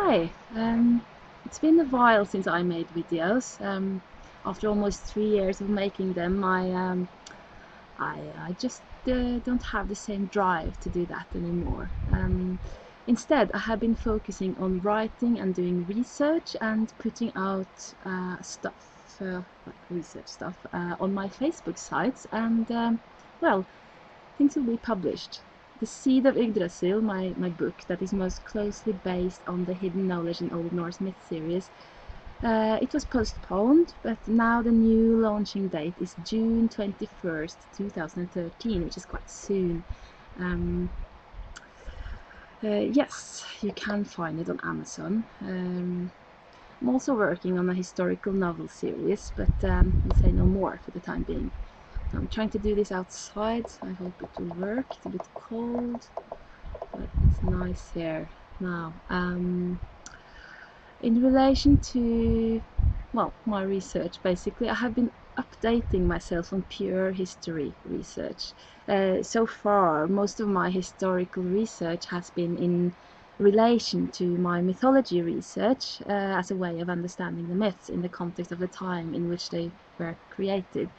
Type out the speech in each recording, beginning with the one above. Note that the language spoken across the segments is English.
Hi, it's been a while since I made videos. After almost 3 years of making them, I just don't have the same drive to do that anymore. Instead, I have been focusing on writing and doing research and putting out stuff, like research stuff, on my Facebook sites, and well, things will be published. The Seed of Yggdrasil, my book that is most closely based on the hidden knowledge in Old Norse myth series, it was postponed, but now the new launching date is June 21st, 2013, which is quite soon. Yes, you can find it on Amazon. I'm also working on a historical novel series, but I'll say no more for the time being. I'm trying to do this outside, so I hope it will work. It's a bit cold, but it's nice here now. In relation to, well, my research, basically, I have been updating myself on pure history research. So far, most of my historical research has been in relation to my mythology research, as a way of understanding the myths in the context of the time in which they were created.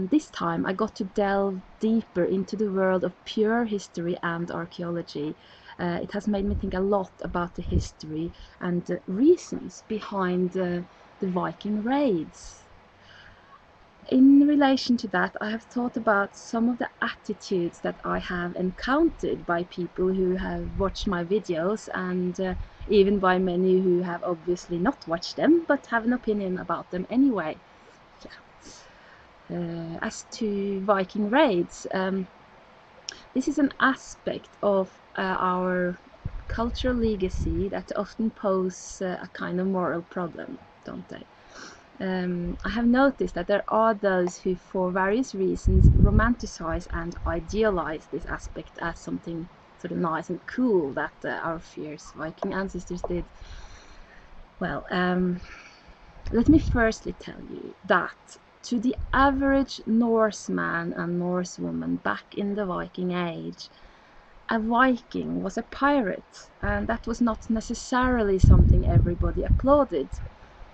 This time I got to delve deeper into the world of pure history and archaeology. It has made me think a lot about the history and the reasons behind the Viking raids. In relation to that, I have thought about some of the attitudes that I have encountered by people who have watched my videos, and even by many who have obviously not watched them but have an opinion about them anyway. As to Viking raids, this is an aspect of our cultural legacy that often pose a kind of moral problem, don't they? I have noticed that there are those who, for various reasons, romanticize and idealize this aspect as something sort of nice and cool that our fierce Viking ancestors did. Well, let me firstly tell you that to the average Norseman and Norsewoman back in the Viking Age, a Viking was a pirate, and that was not necessarily something everybody applauded,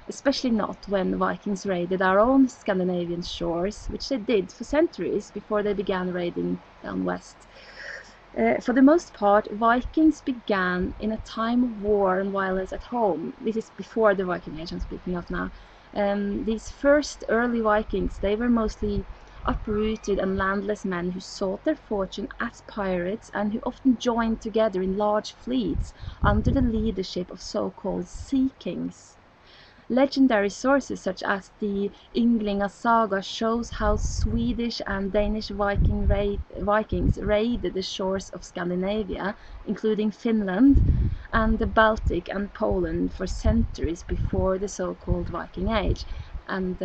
especially not when Vikings raided our own Scandinavian shores, which they did for centuries before they began raiding down west. For the most part, Vikings began in a time of war and violence at home. This is before the Viking Age I'm speaking of now. These first early Vikings, they were mostly uprooted and landless men who sought their fortune as pirates and who often joined together in large fleets under the leadership of so-called sea kings. Legendary sources such as the Ynglinga saga shows how Swedish and Danish Vikings raided the shores of Scandinavia, including Finland and the Baltic and Poland, for centuries before the so-called Viking Age, and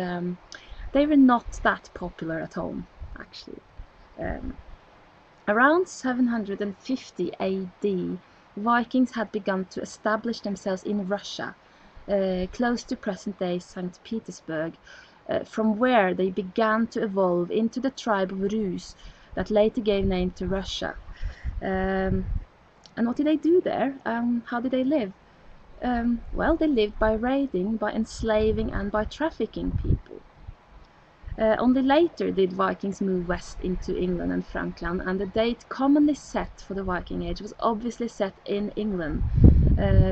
they were not that popular at home, actually. Around 750 AD, Vikings had begun to establish themselves in Russia, close to present-day St. Petersburg, from where they began to evolve into the tribe of Rus that later gave name to Russia. And what did they do there? How did they live? Well, they lived by raiding, by enslaving, and by trafficking people. Only later did Vikings move west into England and Frankland, and the date commonly set for the Viking Age was obviously set in England,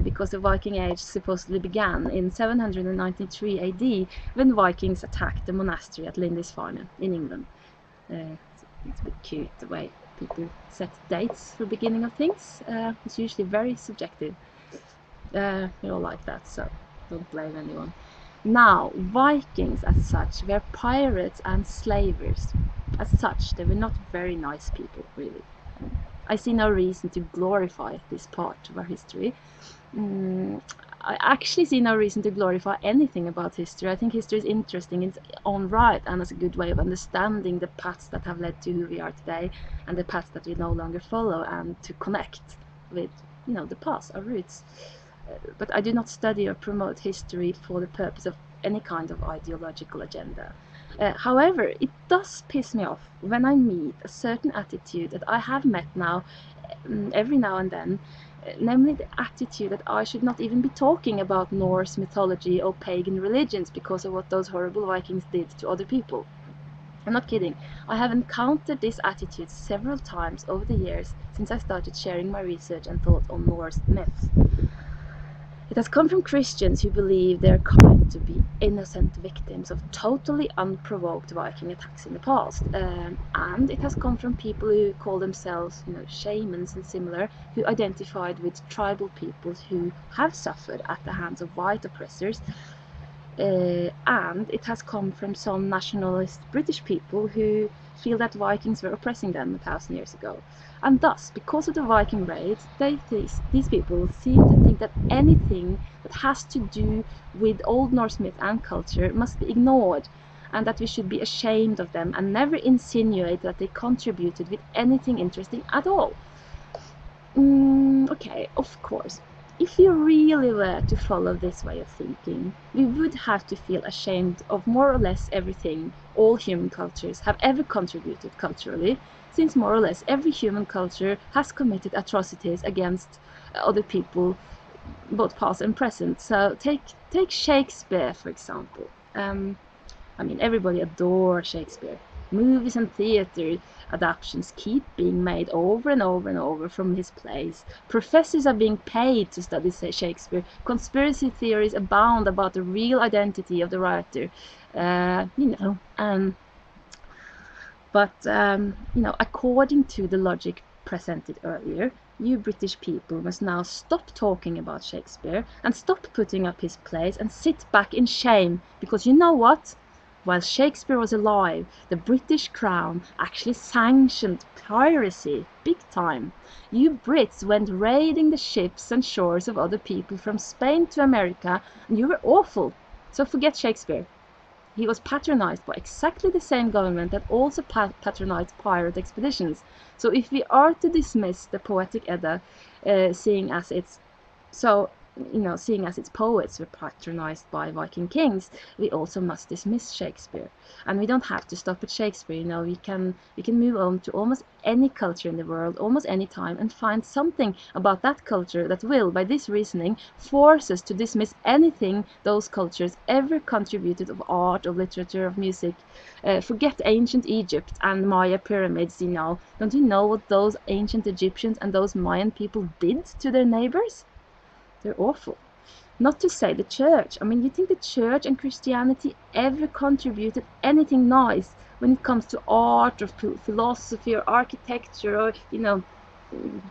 because the Viking Age supposedly began in 793 AD when Vikings attacked the monastery at Lindisfarne in England. It's a bit cute the way people set dates for the beginning of things. It's usually very subjective. We all like that, so don't blame anyone. Now, Vikings as such were pirates and slavers. As such, they were not very nice people, really. I see no reason to glorify this part of our history. I actually see no reason to glorify anything about history. I think history is interesting in its own right and as a good way of understanding the paths that have led to who we are today and the paths that we no longer follow, and to connect with, you know, the past, our roots. But I do not study or promote history for the purpose of any kind of ideological agenda. However, it does piss me off when I meet a certain attitude that I have met now every now and then, namely the attitude that I should not even be talking about Norse mythology or pagan religions because of what those horrible Vikings did to other people. I'm not kidding. I have encountered this attitude several times over the years since I started sharing my research and thought on Norse myths. It has come from Christians who believe they are coming to be innocent victims of totally unprovoked Viking attacks in the past, and it has come from people who call themselves, shamans and similar, who identified with tribal peoples who have suffered at the hands of white oppressors. And it has come from some nationalist British people who feel that Vikings were oppressing them 1,000 years ago. And thus, because of the Viking raids, these people seem to think that anything that has to do with Old Norse myth and culture must be ignored, and that we should be ashamed of them and never insinuate that they contributed with anything interesting at all. Okay, of course. If you really were to follow this way of thinking, we would have to feel ashamed of more or less everything all human cultures have ever contributed culturally, since more or less every human culture has committed atrocities against other people, both past and present. So take Shakespeare, for example. Everybody adores Shakespeare. Movies and theatre adaptations keep being made over and over and over from his plays. Professors are being paid to study Shakespeare. Conspiracy theories abound about the real identity of the writer. According to the logic presented earlier, you British people must now stop talking about Shakespeare and stop putting up his plays and sit back in shame, because you know what? While Shakespeare was alive, the British Crown actually sanctioned piracy, big time. You Brits went raiding the ships and shores of other people from Spain to America, and you were awful. So forget Shakespeare. He was patronized by exactly the same government that also patronized pirate expeditions. So if we are to dismiss the Poetic Edda, seeing as its poets were patronized by Viking kings, we also must dismiss Shakespeare. And we don't have to stop at Shakespeare, we can move on to almost any culture in the world, almost any time, and find something about that culture that will, by this reasoning, force us to dismiss anything those cultures ever contributed of art, of literature, of music. Forget ancient Egypt and Maya pyramids, Don't you know what those ancient Egyptians and those Mayan people did to their neighbors? They're awful. Not to say the church. You think the church and Christianity ever contributed anything nice when it comes to art or philosophy or architecture or,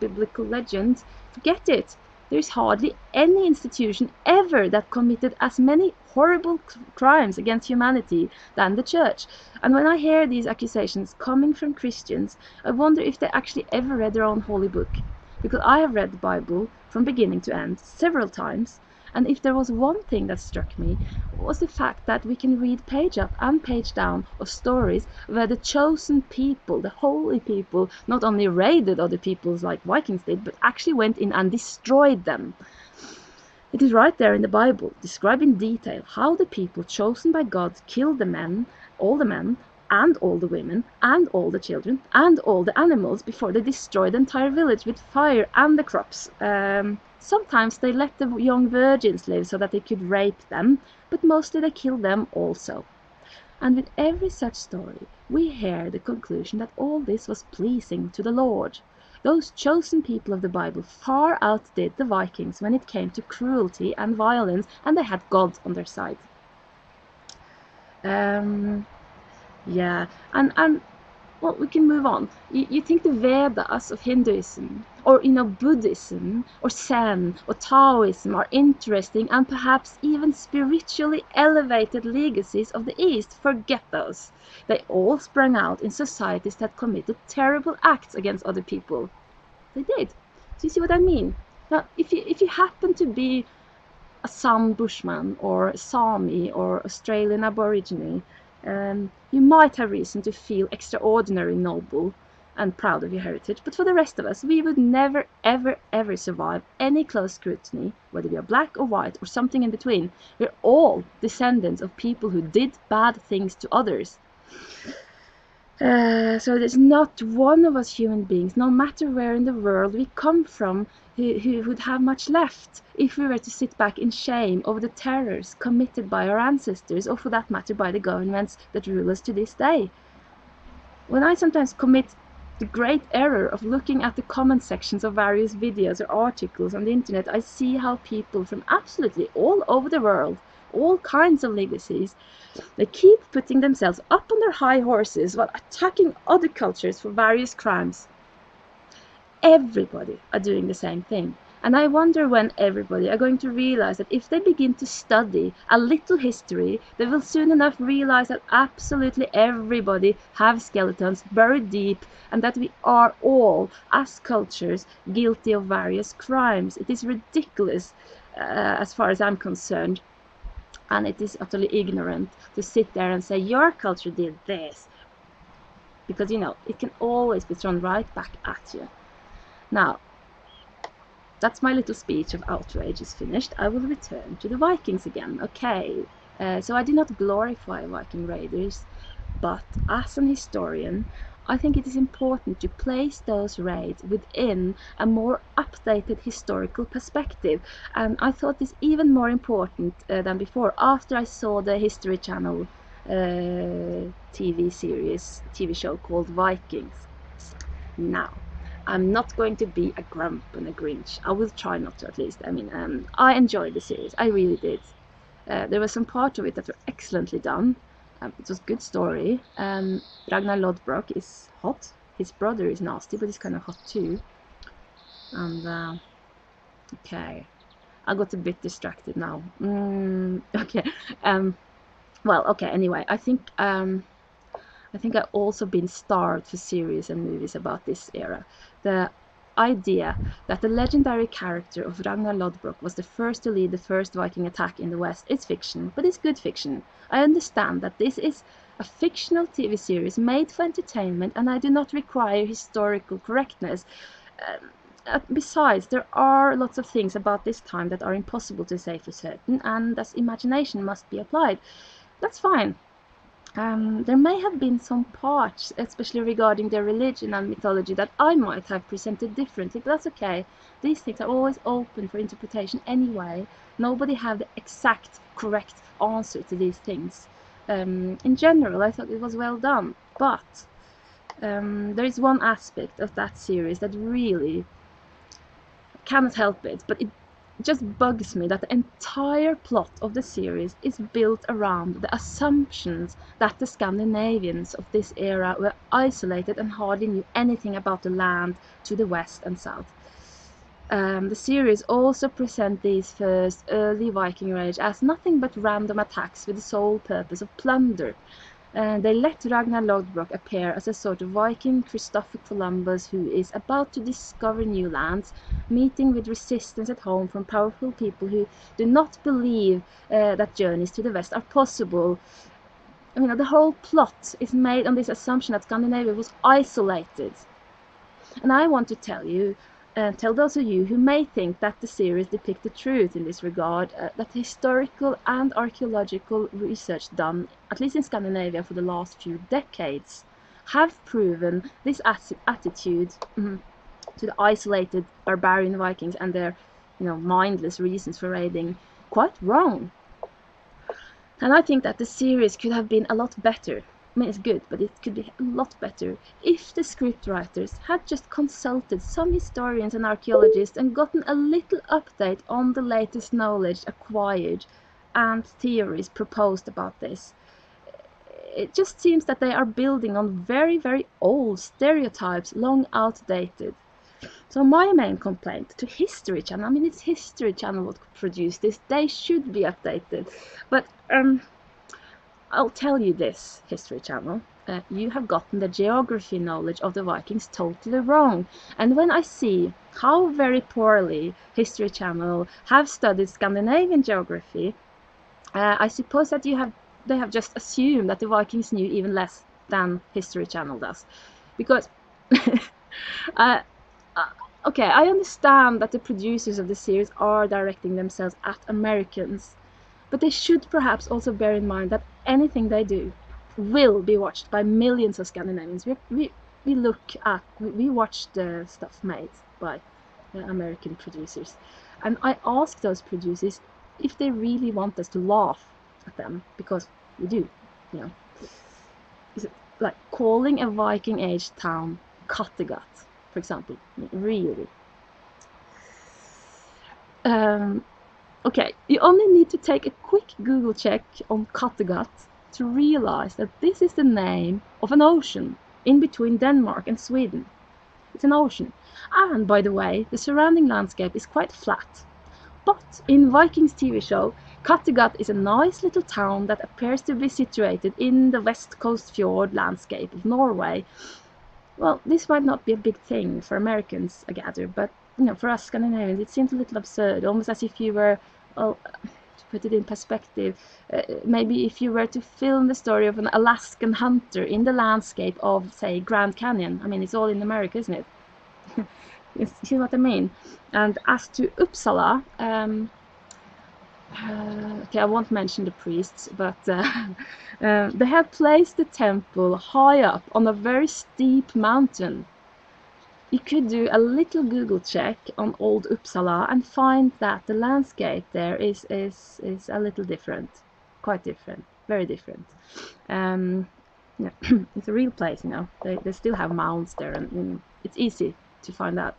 biblical legends? Forget it. There's hardly any institution ever that committed as many horrible crimes against humanity than the church. And when I hear these accusations coming from Christians, I wonder if they actually ever read their own holy book. Because I have read the Bible from beginning to end several times, and if there was one thing that struck me, was the fact that we can read page up and page down of stories where the chosen people, the holy people, not only raided other peoples like Vikings did, but actually went in and destroyed them. It is right there in the Bible, described in detail how the people chosen by God killed the men, and all the women, and all the children, and all the animals before they destroyed the entire village with fire and the crops. Sometimes they let the young virgins live so that they could rape them, but mostly they killed them also. And with every such story, we hear the conclusion that all this was pleasing to the Lord. Those chosen people of the Bible far outdid the Vikings when it came to cruelty and violence, and they had God on their side. Well, we can move on. You think the Vedas of Hinduism, or Buddhism, or Zen, or Taoism are interesting and perhaps even spiritually elevated legacies of the East? Forget those. They all sprang out in societies that committed terrible acts against other people. They did. Do you see what I mean? Now, if you happen to be a Assam bushman or a Sami or Australian Aborigine, you might have reason to feel extraordinarily noble and proud of your heritage, but for the rest of us, we would never, ever, ever survive any close scrutiny, whether we are black or white or something in between. We're all descendants of people who did bad things to others. So there's not one of us human beings, no matter where in the world we come from, who would have much left if we were to sit back in shame over the terrors committed by our ancestors, or for that matter by the governments that rule us to this day. When I sometimes commit the great error of looking at the comment sections of various videos or articles on the internet, I see how people from absolutely all over the world, all kinds of legacies, they keep putting themselves up on their high horses while attacking other cultures for various crimes. Everybody are doing the same thing. And I wonder when everybody are going to realize that if they begin to study a little history, they will soon enough realize that absolutely everybody have skeletons buried deep, and that we are all, as cultures, guilty of various crimes. It is ridiculous, as far as I'm concerned, and it is utterly ignorant to sit there and say your culture did this, because, you know, it can always be thrown right back at you. Now, that's my little speech of outrage is finished. I will return to the Vikings again. Okay, so I do not glorify Viking raiders, but as an historian, I think it is important to place those raids within a more updated historical perspective. And I thought this even more important than before after I saw the History Channel TV show called Vikings. Now, I'm not going to be a grump and a Grinch. I will try not to, at least. I mean, I enjoyed the series. I really did. There were some parts of it that were excellently done. It was a good story. Ragnar Lodbrok is hot. His brother is nasty, but he's kind of hot too. And, okay. I got a bit distracted now. Okay. Well, okay, anyway. I think I've also been starved for series and movies about this era. The idea that the legendary character of Ragnar Lodbrok was the first to lead the first Viking attack in the West is fiction, but it's good fiction. I understand that this is a fictional TV series made for entertainment, and I do not require historical correctness. Besides, there are lots of things about this time that are impossible to say for certain, and thus imagination must be applied. That's fine. There may have been some parts, especially regarding their religion and mythology, that I might have presented differently, but that's okay. These things are always open for interpretation anyway. Nobody have the exact correct answer to these things. In general, I thought it was well done, but there is one aspect of that series that really cannot help it, but it just bugs me that the entire plot of the series is built around the assumptions that the Scandinavians of this era were isolated and hardly knew anything about the land to the west and south. The series also presents these first early Viking raids as nothing but random attacks with the sole purpose of plunder. They let Ragnar Lodbrok appear as a sort of Viking Christopher Columbus who is about to discover new lands, meeting with resistance at home from powerful people who do not believe that journeys to the west are possible. I mean, the whole plot is made on this assumption that Scandinavia was isolated. And I want to tell those of you who may think that the series depicts the truth in this regard, that historical and archaeological research done, at least in Scandinavia for the last few decades, have proven this attitude to the isolated barbarian Vikings and their, mindless reasons for raiding quite wrong. And I think that the series could have been a lot better. I mean, it's good, but it could be a lot better if the scriptwriters had just consulted some historians and archaeologists and gotten a little update on the latest knowledge acquired and theories proposed about this. It just seems that they are building on very, very old stereotypes, long outdated. So my main complaint to History Channel, I mean, it's History Channel what produced this, they should be updated. But I'll tell you this, History Channel, you have gotten the geography knowledge of the Vikings totally wrong. And when I see how very poorly History Channel have studied Scandinavian geography, I suppose that they have just assumed that the Vikings knew even less than History Channel does. Because, okay, I understand that the producers of the series are directing themselves at Americans, but they should perhaps also bear in mind that anything they do, will be watched by millions of Scandinavians. We watch the stuff made by American producers, and I ask those producers if they really want us to laugh at them, because we do, you know. Is it like calling a Viking Age town Kattegat, for example? Really? Okay, you only need to take a quick Google check on Kattegat to realize that this is the name of an ocean in between Denmark and Sweden. It's an ocean. And by the way, the surrounding landscape is quite flat. But in Vikings TV Show, Kattegat is a nice little town that appears to be situated in the west coast fjord landscape of Norway. Well, this might not be a big thing for Americans, I gather, but you know, for us Scandinavians, it seems a little absurd, almost as if you were, well, to put it in perspective, maybe if you were to film the story of an Alaskan hunter in the landscape of, say, Grand Canyon. I mean, it's all in America, isn't it? You see what I mean? And as to Uppsala, okay, I won't mention the priests, but they have placed the temple high up on a very steep mountain. You could do a little Google check on old Uppsala and find that the landscape there is a little different, quite different, very different. Yeah, it's a real place, you know. They still have mounds there, and it's easy to find out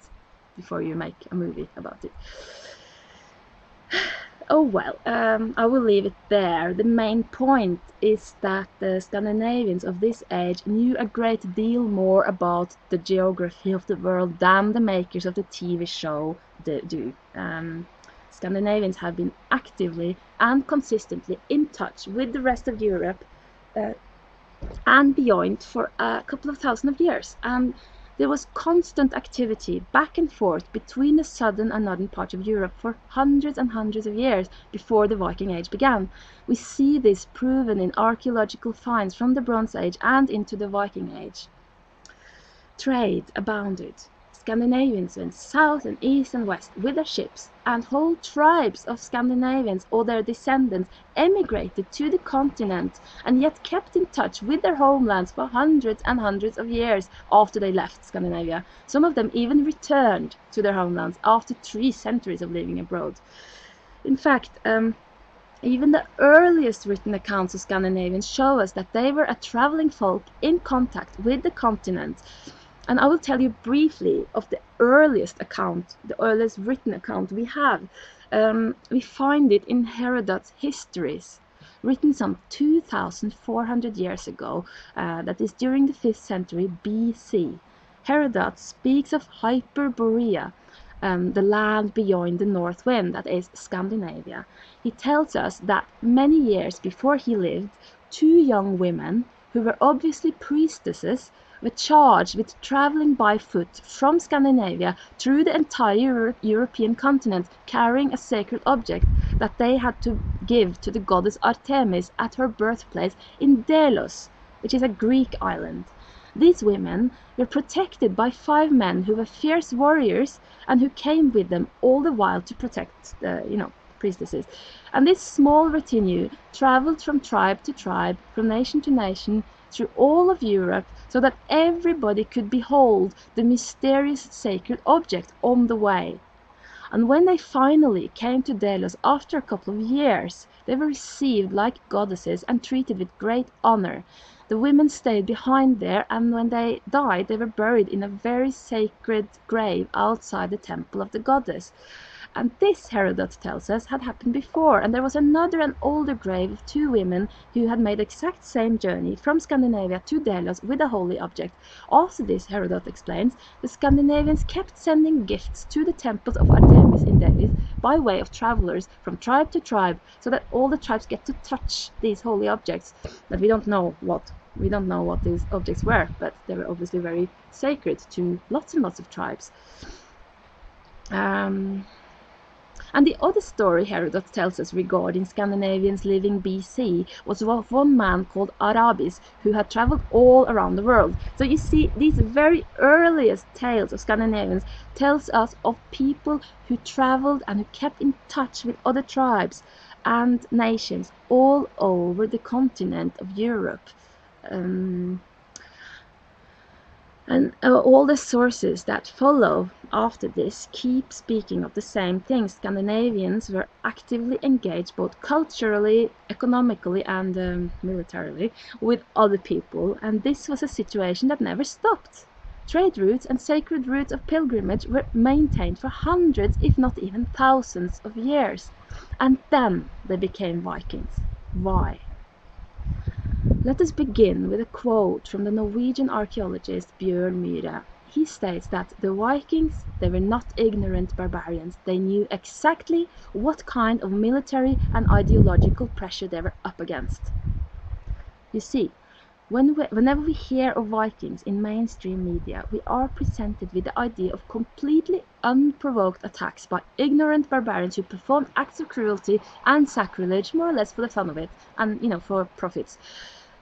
before you make a movie about it. Oh well, I will leave it there. The main point is that the Scandinavians of this age knew a great deal more about the geography of the world than the makers of the TV show do. Scandinavians have been actively and consistently in touch with the rest of Europe and beyond for a couple of thousand of years, and there was constant activity back and forth between the southern and northern parts of Europe for hundreds and hundreds of years before the Viking Age began. We see this proven in archaeological finds from the Bronze Age and into the Viking Age. Trade abounded. Scandinavians went south and east and west with their ships, and whole tribes of Scandinavians or their descendants emigrated to the continent and yet kept in touch with their homelands for hundreds and hundreds of years after they left Scandinavia. Some of them even returned to their homelands after 3 centuries of living abroad. In fact, even the earliest written accounts of Scandinavians show us that they were a traveling folk in contact with the continent. And I will tell you briefly of the earliest account, the earliest written account we have. We find it in Herodot's Histories, written some 2,400 years ago, that is during the 5th century BC. Herodot speaks of Hyperborea, the land beyond the north wind, that is Scandinavia. He tells us that many years before he lived, 2 young women, who were obviously priestesses, were charged with traveling by foot from Scandinavia through the entire European continent, carrying a sacred object that they had to give to the goddess Artemis at her birthplace in Delos, which is a Greek island. These women were protected by 5 men who were fierce warriors and who came with them all the while to protect the, priestesses. And this small retinue traveled from tribe to tribe, from nation to nation, through all of Europe, so that everybody could behold the mysterious sacred object on the way. And when they finally came to Delos after a couple of years, they were received like goddesses and treated with great honor. The women stayed behind there, and when they died, they were buried in a very sacred grave outside the temple of the goddess. And this, Herodot tells us, had happened before, and there was another and older grave of 2 women who had made the exact same journey from Scandinavia to Delos with a holy object. After this, Herodot explains, the Scandinavians kept sending gifts to the temples of Artemis in Delos by way of travelers from tribe to tribe, so that all the tribes get to touch these holy objects. But we don't know what these objects were, but they were obviously very sacred to lots and lots of tribes. And the other story Herodot tells us regarding Scandinavians living BC was of one man called Arabis, who had traveled all around the world. So you see, these very earliest tales of Scandinavians tells us of people who traveled and who kept in touch with other tribes and nations all over the continent of Europe. And all the sources that follow after this keep speaking of the same thing. Scandinavians were actively engaged both culturally, economically, and militarily with other people, and this was a situation that never stopped. Trade routes and sacred routes of pilgrimage were maintained for hundreds, if not even thousands of years. And then they became Vikings. Why? Let us begin with a quote from the Norwegian archaeologist Bjørn Myhre. He states that the Vikings, they were not ignorant barbarians. They knew exactly what kind of military and ideological pressure they were up against. You see, whenever we hear of Vikings in mainstream media, we are presented with the idea of completely unprovoked attacks by ignorant barbarians who performed acts of cruelty and sacrilege more or less for the fun of it and, for profits.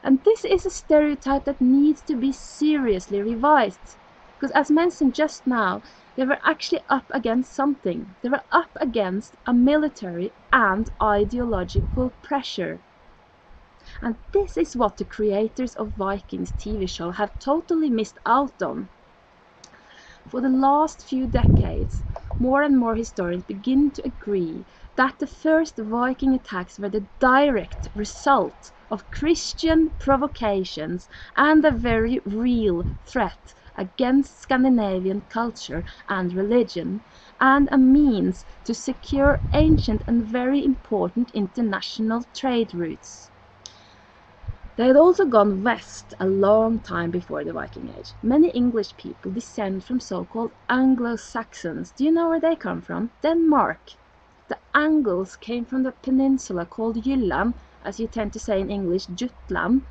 And this is a stereotype that needs to be seriously revised. Because as mentioned just now, they were actually up against something. They were up against a military and ideological pressure. And this is what the creators of Vikings TV Show have totally missed out on. For the last few decades, more and more historians begin to agree that the first Viking attacks were the direct result of Christian provocations and a very real threat against Scandinavian culture and religion, and a means to secure ancient and very important international trade routes. They had also gone west a long time before the Viking Age. Many English people descend from so-called Anglo-Saxons. Do you know where they come from? Denmark. The Angles came from the peninsula called Jylland, as you tend to say in English, Jutland,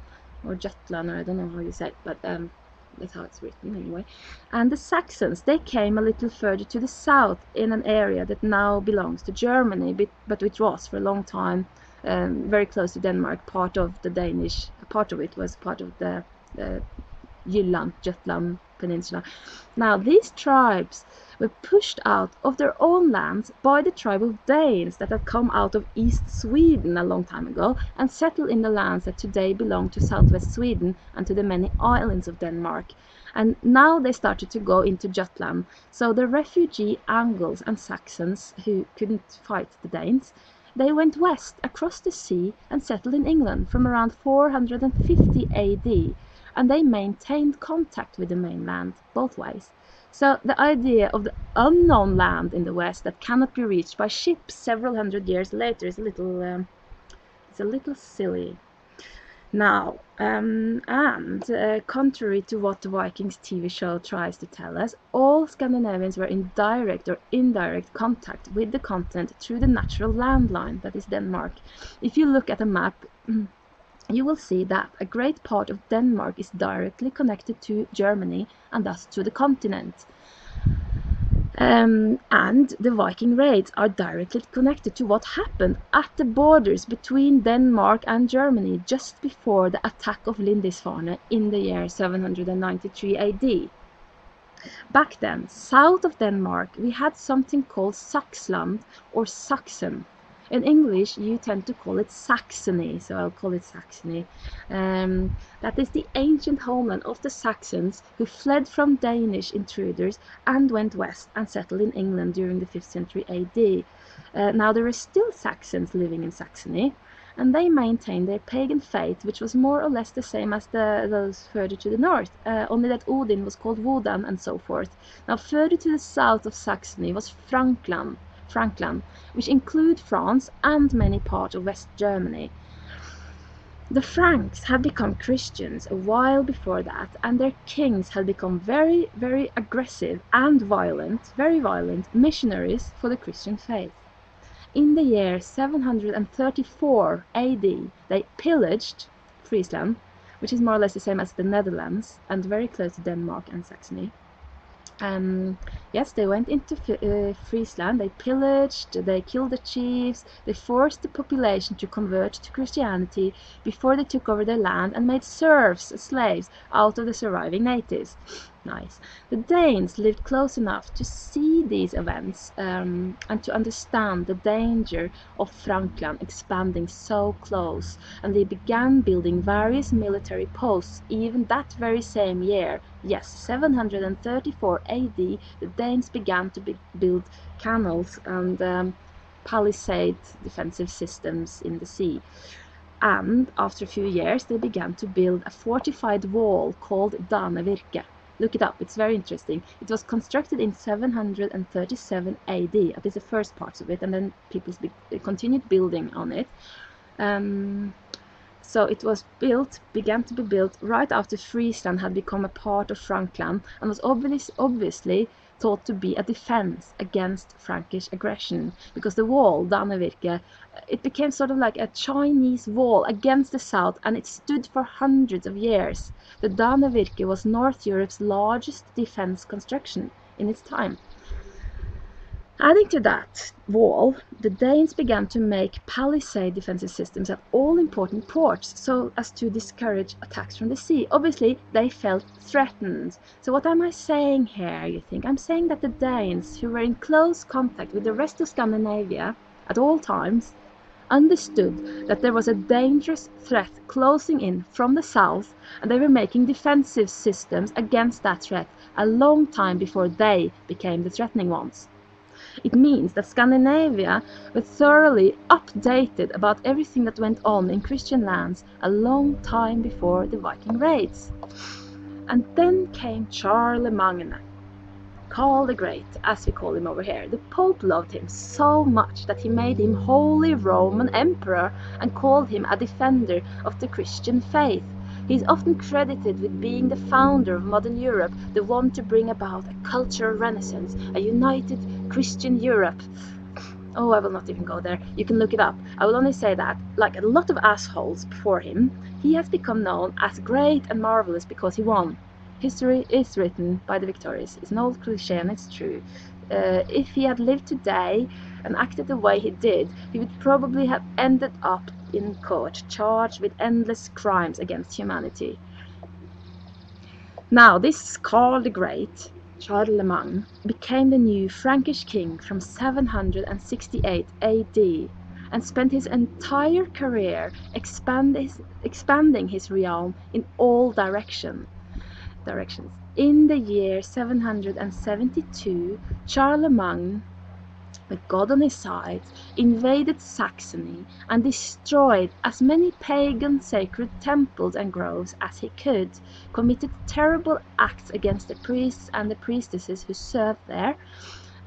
or Jutland, or I don't know how you say it, but that's how it's written anyway. And the Saxons, they came a little further to the south in an area that now belongs to Germany, but which was for a long time very close to Denmark. Part of the Danish, part of it was part of the Jutland peninsula. Now these tribes were pushed out of their own lands by the tribe of Danes that had come out of East Sweden a long time ago and settled in the lands that today belong to southwest Sweden and to the many islands of Denmark. And now they started to go into Jutland. So the refugee Angles and Saxons who couldn't fight the Danes, they went west across the sea and settled in England from around 450 AD. And they maintained contact with the mainland both ways. So the idea of the unknown land in the west that cannot be reached by ships several hundred years later is a little silly. Now, contrary to what the Vikings TV show tries to tell us, all Scandinavians were in direct or indirect contact with the continent through the natural landline, that is Denmark. If you look at a map, you will see that a great part of Denmark is directly connected to Germany and thus to the continent. And the Viking raids are directly connected to what happened at the borders between Denmark and Germany just before the attack of Lindisfarne in the year 793 AD. Back then, south of Denmark, we had something called Saxland or Saxon. In English, you tend to call it Saxony, so I'll call it Saxony. That is the ancient homeland of the Saxons who fled from Danish intruders and went west and settled in England during the 5th century AD. Now there are still Saxons living in Saxony, and they maintained their pagan faith, which was more or less the same as those further to the north, only that Odin was called Wodan and so forth. Now further to the south of Saxony was Frankland, which include France and many parts of West Germany. The Franks had become Christians a while before that, and their kings had become very, very aggressive and very violent missionaries for the Christian faith. In the year 734 AD, they pillaged Friesland, which is more or less the same as the Netherlands, and very close to Denmark and Saxony. Yes, they went into Friesland, they pillaged, they killed the chiefs, they forced the population to convert to Christianity before they took over their land and made serfs, slaves, out of the surviving natives. Nice. The Danes lived close enough to see these events and to understand the danger of Frankland expanding so close, and they began building various military posts even that very same year. Yes, 734 AD, the Danes began to build canals and palisade defensive systems in the sea. And after a few years they began to build a fortified wall called Danevirke. Look it up, it's very interesting. It was constructed in 737 AD, at least the first parts of it, and then people continued building on it. So it was began to be built right after Friesland had become a part of Frankland, and was obviously thought to be a defense against Frankish aggression, because the wall, Danevirke, it became sort of like a Chinese wall against the south, and it stood for hundreds of years. The Danevirke was North Europe's largest defense construction in its time. Adding to that wall, the Danes began to make palisade defensive systems at all important ports, so as to discourage attacks from the sea. Obviously, they felt threatened. So what am I saying here, you think? I'm saying that the Danes, who were in close contact with the rest of Scandinavia at all times, understood that there was a dangerous threat closing in from the south, and they were making defensive systems against that threat a long time before they became the threatening ones. It means that Scandinavia was thoroughly updated about everything that went on in Christian lands a long time before the Viking raids. And then came Charlemagne, Karl the Great, as we call him over here. The Pope loved him so much that he made him Holy Roman Emperor and called him a defender of the Christian faith. He is often credited with being the founder of modern Europe, the one to bring about a cultural renaissance, a united Christian Europe. Oh, I will not even go there. You can look it up. I will only say that, like a lot of assholes before him, he has become known as great and marvelous because he won. History is written by the victorious. It's an old cliché and it's true. If he had lived today and acted the way he did, he would probably have ended up in court, charged with endless crimes against humanity. Now, this Karl the Great, Charlemagne, became the new Frankish king from 768 AD and spent his entire career expanding his realm in all directions. In the year 772, Charlemagne, with God on his side, invaded Saxony and destroyed as many pagan sacred temples and groves as he could, committed terrible acts against the priests and the priestesses who served there,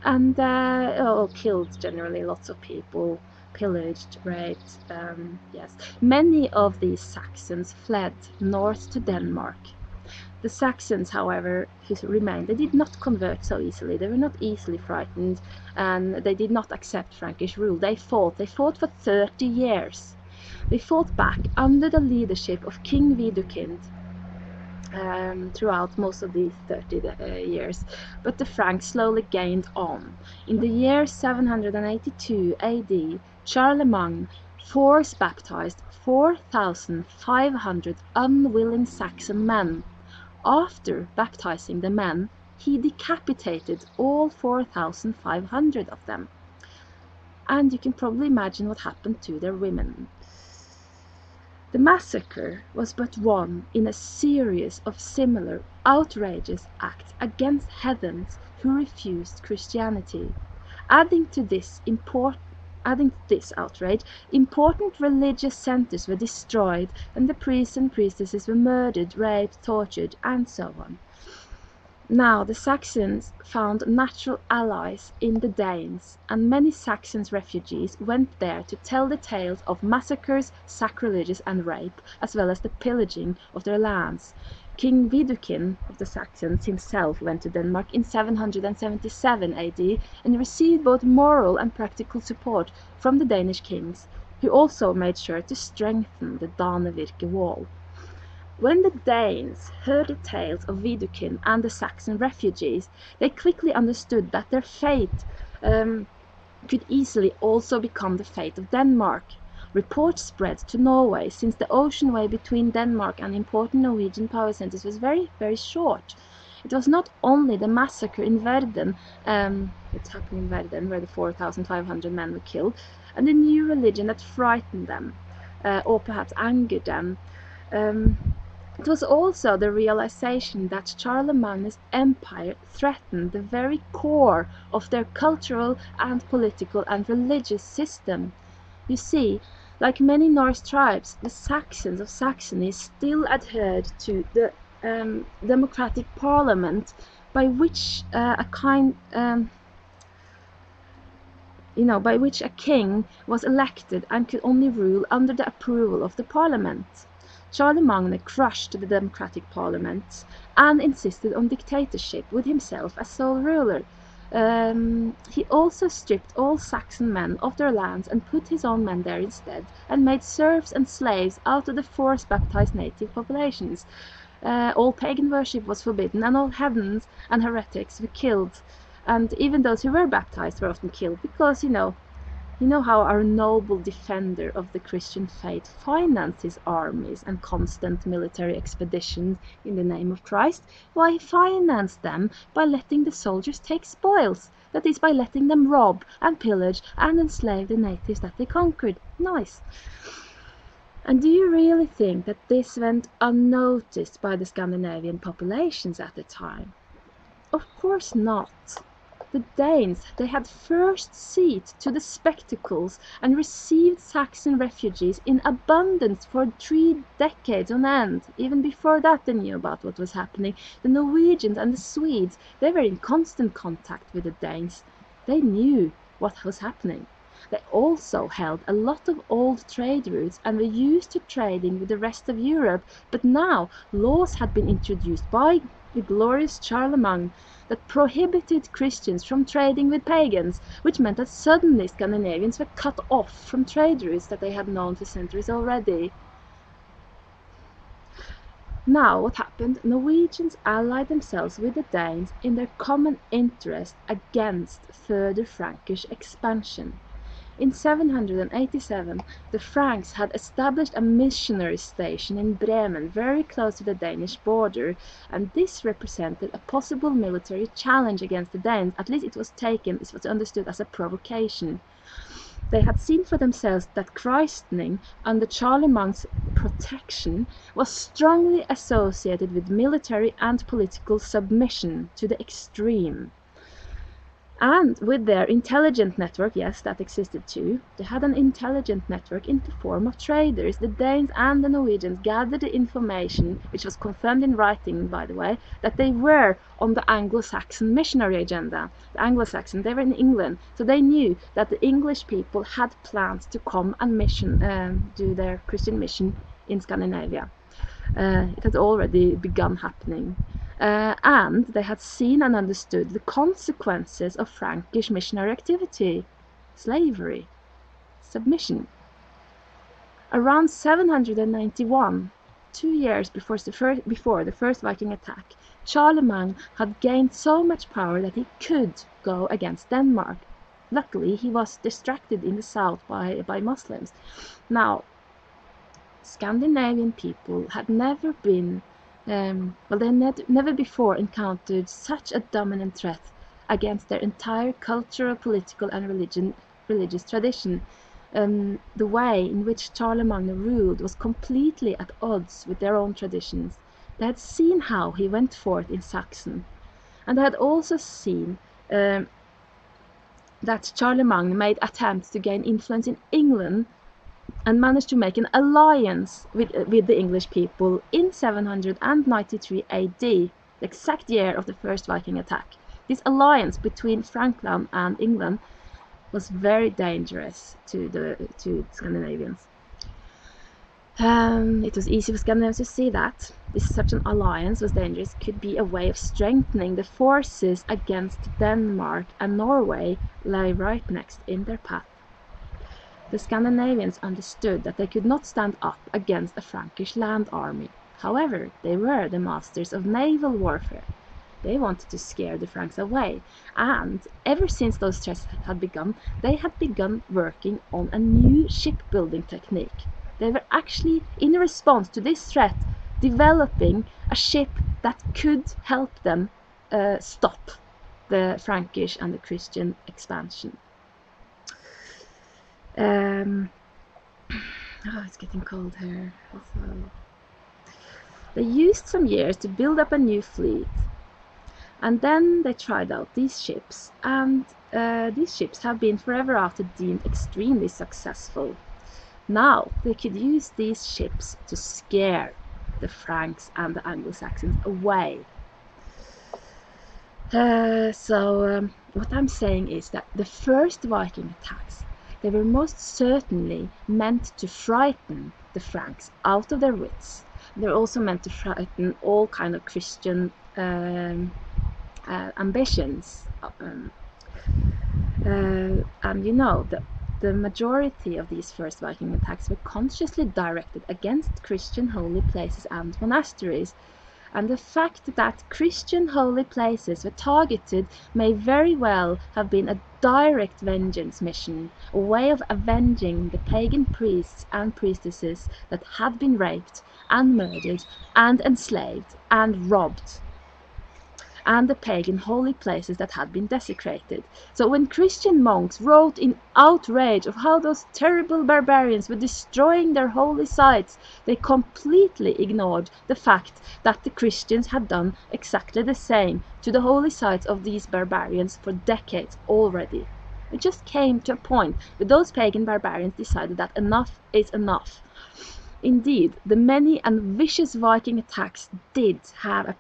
and killed generally lots of people, pillaged, raped. Yes, many of these Saxons fled north to Denmark. The Saxons, however, who remained, they did not convert so easily. They were not easily frightened, and they did not accept Frankish rule. They fought for 30 years. They fought back under the leadership of King Widukind throughout most of these 30 years, but the Franks slowly gained on. In the year 782 AD, Charlemagne force baptized 4,500 unwilling Saxon men. After baptizing the men, he decapitated all 4,500 of them. And you can probably imagine what happened to their women. The massacre was but one in a series of similar outrageous acts against heathens who refused Christianity. Adding to this outrage, important religious centers were destroyed, and the priests and priestesses were murdered, raped, tortured, and so on. Now the Saxons found natural allies in the Danes, and many Saxon refugees went there to tell the tales of massacres, sacrileges, and rape, as well as the pillaging of their lands. King Widukind of the Saxons himself went to Denmark in 777 AD and received both moral and practical support from the Danish kings, who also made sure to strengthen the Danevirke wall. When the Danes heard the tales of Widukind and the Saxon refugees, they quickly understood that their fate could easily also become the fate of Denmark. Reports spread to Norway, since the ocean way between Denmark and important Norwegian power centers was very, very short. It was not only the massacre in Verden, it happened in Verden, where the 4,500 men were killed, and the new religion that frightened them, or perhaps angered them. It was also the realization that Charlemagne's empire threatened the very core of their cultural and political and religious system. You see, like many Norse tribes, the Saxons of Saxony still adhered to the democratic parliament, by which a king was elected and could only rule under the approval of the parliament. Charlemagne crushed the democratic parliament and insisted on dictatorship, with himself as sole ruler. He also stripped all Saxon men of their lands and put his own men there instead, and made serfs and slaves out of the force-baptized native populations. All pagan worship was forbidden, and all heathens and heretics were killed. And even those who were baptized were often killed, because, you know how our noble defender of the Christian faith financed his armies and constant military expeditions in the name of Christ. Why, he financed them by letting the soldiers take spoils. That is, by letting them rob and pillage and enslave the natives that they conquered. Nice. And do you really think that this went unnoticed by the Scandinavian populations at the time? Of course not. The Danes, they had first seat to the spectacles and received Saxon refugees in abundance for 3 decades on end. Even before that they knew about what was happening. The Norwegians and the Swedes, they were in constant contact with the Danes. They knew what was happening. They also held a lot of old trade routes and were used to trading with the rest of Europe, but now laws had been introduced by the glorious Charlemagne that prohibited Christians from trading with pagans, which meant that suddenly Scandinavians were cut off from trade routes that they had known for centuries already. Now what happened? Norwegians allied themselves with the Danes in their common interest against further Frankish expansion. In 787, the Franks had established a missionary station in Bremen, very close to the Danish border, and this represented a possible military challenge against the Danes. At least it was understood as a provocation. They had seen for themselves that christening under Charlemagne's protection was strongly associated with military and political submission to the extreme. And with their intelligent network, yes, that existed too, they had an intelligent network in the form of traders. The Danes and the Norwegians gathered the information, which was confirmed in writing, by the way, that they were on the Anglo-Saxon missionary agenda. The Anglo-Saxons, they were in England, so they knew that the English people had plans to come and do their Christian mission in Scandinavia. It had already begun happening. And they had seen and understood the consequences of Frankish missionary activity: slavery, submission. Around 791, 2 years before the first Viking attack, Charlemagne had gained so much power that he could go against Denmark. Luckily, he was distracted in the south by Muslims. Now, Scandinavian people had never been they had never before encountered such a dominant threat against their entire cultural, political and religious tradition. The way in which Charlemagne ruled was completely at odds with their own traditions. They had seen how he went forth in Saxon, and they had also seen that Charlemagne made attempts to gain influence in England and managed to make an alliance with the English people in 793 AD, the exact year of the first Viking attack. This alliance between Frankland and England was very dangerous to Scandinavians. It was easy for Scandinavians to see that such an alliance was dangerous. Could be a way of strengthening the forces against Denmark, and Norway lay right next in their path. The Scandinavians understood that they could not stand up against a Frankish land army. However, they were the masters of naval warfare. They wanted to scare the Franks away, and ever since those threats had begun, they had begun working on a new shipbuilding technique. They were actually, in response to this threat, developing a ship that could help them stop the Frankish and the Christian expansion. Oh, it's getting cold here. So they used some years to build up a new fleet, and then they tried out these ships, and these ships have been forever after deemed extremely successful. Now they could use these ships to scare the Franks and the Anglo-Saxons away. What I'm saying is that the first Viking attacks, they were most certainly meant to frighten the Franks out of their wits. They're also meant to frighten all kind of Christian ambitions. And you know, the majority of these first Viking attacks were consciously directed against Christian holy places and monasteries. And the fact that Christian holy places were targeted may very well have been a direct vengeance mission, a way of avenging the pagan priests and priestesses that had been raped and murdered and enslaved and robbed, and the pagan holy places that had been desecrated. So when Christian monks wrote in outrage of how those terrible barbarians were destroying their holy sites, they completely ignored the fact that the Christians had done exactly the same to the holy sites of these barbarians for decades already. It just came to a point where those pagan barbarians decided that enough is enough. Indeed, the many and vicious Viking attacks did have a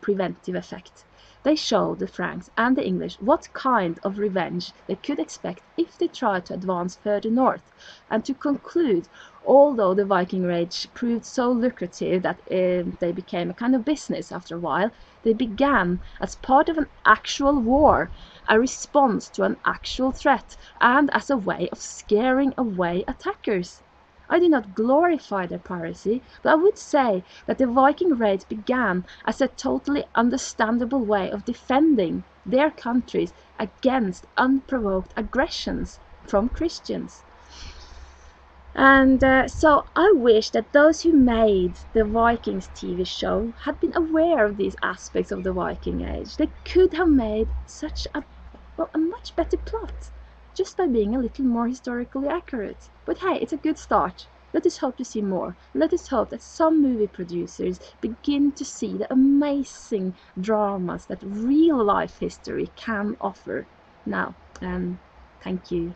preventive effect. They showed the Franks and the English what kind of revenge they could expect if they tried to advance further north. And to conclude, although the Viking raids proved so lucrative that they became a kind of business after a while, they began as part of an actual war, a response to an actual threat, and as a way of scaring away attackers. I do not glorify their piracy, but I would say that the Viking raids began as a totally understandable way of defending their countries against unprovoked aggressions from Christians. And so I wish that those who made the Vikings TV show had been aware of these aspects of the Viking Age. They could have made such a much better plot, just by being a little more historically accurate. But hey, it's a good start. Let us hope to see more. Let us hope that some movie producers begin to see the amazing dramas that real life history can offer. Now, thank you.